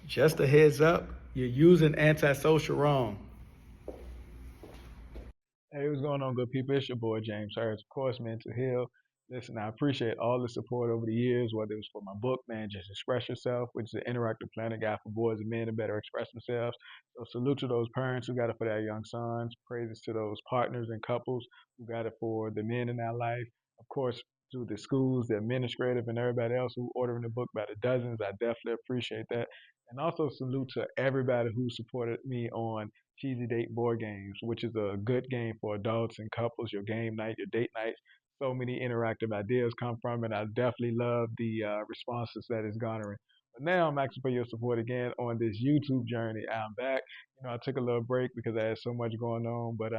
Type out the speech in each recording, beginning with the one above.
Just a heads up, you're using antisocial wrong. Hey, what's going on, good people? It's your boy James Harris, of course, Mental Heal. Listen, I appreciate all the support over the years, whether it was for my book, man, Just Express Yourself, which is an interactive planning guide for boys and men to better express themselves. So salute to those parents who got it for their young sons. Praises to those partners and couples who got it for the men in their life. Of course, to the schools, the administrative, and everybody else who ordering the book by the dozens. I definitely appreciate that. And also salute to everybody who supported me on Cheesy Date Board Games, which is a good game for adults and couples, your game night, your date nights. So many interactive ideas come from it. I definitely love the responses that it's garnering. But now I'm asking for your support again on this YouTube journey. I'm back. I took a little break because I had so much going on, but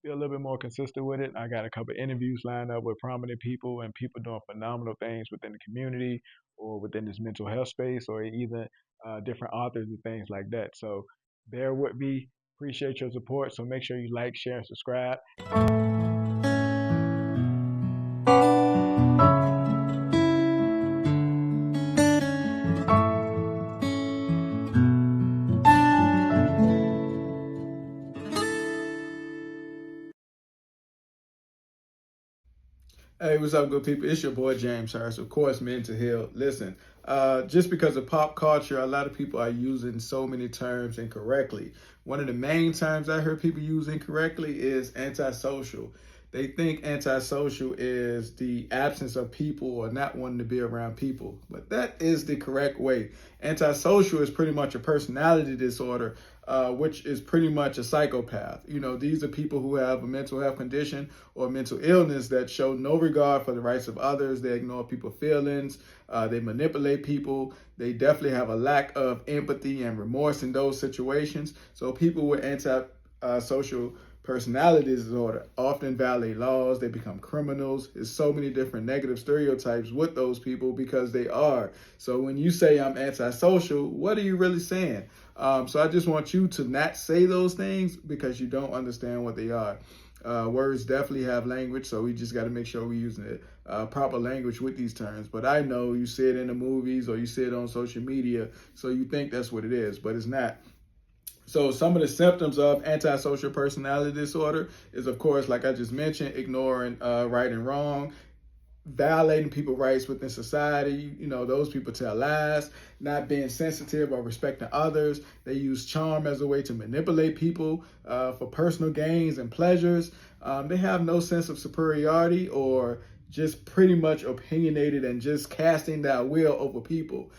be a little bit more consistent with it. I got a couple of interviews lined up with prominent people and people doing phenomenal things within the community or within this mental health space or even different authors and things like that. So bear with me. Appreciate your support. So make sure you like, share, and subscribe. Hey, what's up, good people? It's your boy James Harris, of course, Mental Heal. Listen, just because of pop culture, a lot of people are using so many terms incorrectly. One of the main terms I heard people use incorrectly is antisocial. They think antisocial is the absence of people or not wanting to be around people, but that is the correct way. Antisocial is pretty much a personality disorder, which is pretty much a psychopath. These are people who have a mental health condition or mental illness that show no regard for the rights of others. They ignore people's feelings. They manipulate people. They definitely have a lack of empathy and remorse in those situations. So people with antisocial personality disorder often violate laws. They become criminals. There's so many different negative stereotypes with those people because they are. So when you say I'm antisocial, what are you really saying? So I just want you to not say those things because you don't understand what they are. Words definitely have language, so we just got to make sure we're using it proper language with these terms. But I know you see it in the movies or you see it on social media, so you think that's what it is, but it's not. So some of the symptoms of antisocial personality disorder is, of course, like I just mentioned, ignoring right and wrong, violating people's rights within society. Those people tell lies, not being sensitive or respecting others. They use charm as a way to manipulate people for personal gains and pleasures. They have no sense of superiority or just pretty much opinionated and just casting their will over people.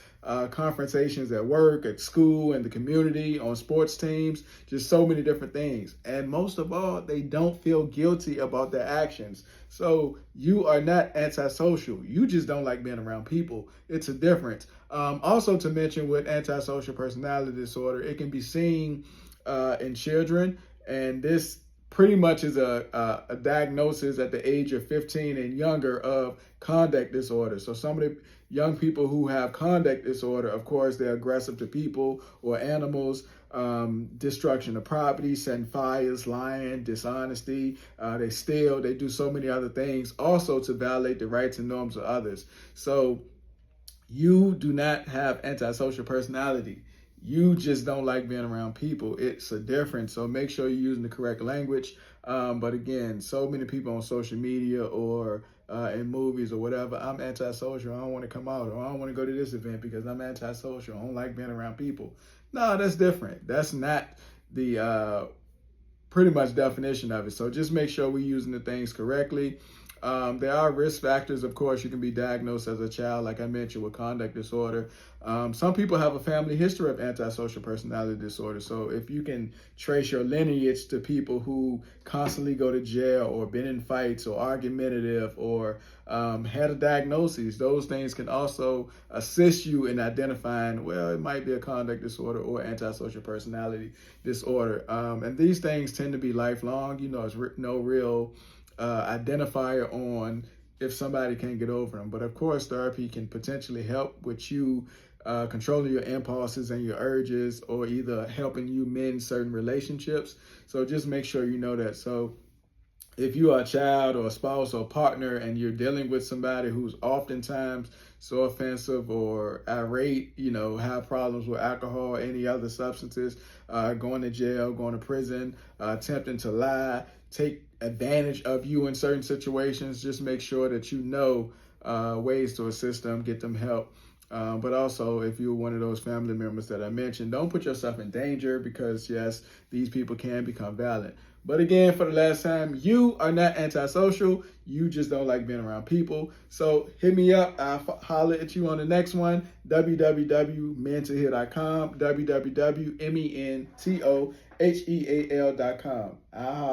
Confrontations at work, at school, in the community, on sports teams, just so many different things. And most of all, they don't feel guilty about their actions. So you are not antisocial. You just don't like being around people. It's a difference. Also to mention with antisocial personality disorder, it can be seen in children, and this pretty much is a diagnosis at the age of 15 and younger of conduct disorder. So some of the young people who have conduct disorder, of course, they're aggressive to people or animals, destruction of property, setting fires, lying, dishonesty. They steal. They do so many other things also to violate the rights and norms of others. So you do not have antisocial personality. You just don't like being around people. It's a difference. So make sure you're using the correct language. But again, so many people on social media or in movies or whatever, I'm antisocial. I don't want to come out, or I don't want to go to this event because I'm antisocial. I don't like being around people. No, that's different. That's not the pretty much definition of it. So just make sure we're using the things correctly. There are risk factors. Of course, you can be diagnosed as a child, like I mentioned, with conduct disorder. Some people have a family history of antisocial personality disorder. So if you can trace your lineage to people who constantly go to jail or been in fights or argumentative or had a diagnosis, those things can also assist you in identifying, well, it might be a conduct disorder or antisocial personality disorder. And these things tend to be lifelong. It's no real identifier on if somebody can get over them. But of course, therapy can potentially help with you controlling your impulses and your urges, or either helping you mend certain relationships. So just make sure you know that. So if you are a child or a spouse or partner and you're dealing with somebody who's oftentimes so offensive or irate, have problems with alcohol or any other substances, going to jail, going to prison, attempting to lie, take advantage of you in certain situations, just make sure that you know ways to assist them, get them help. But also, if you're one of those family members that I mentioned, don't put yourself in danger because, yes, these people can become violent. But again, for the last time, you are not antisocial. You just don't like being around people. So hit me up. I'll holler at you on the next one. www.mentoheal.com. www.mentoheal.com. I'll holler.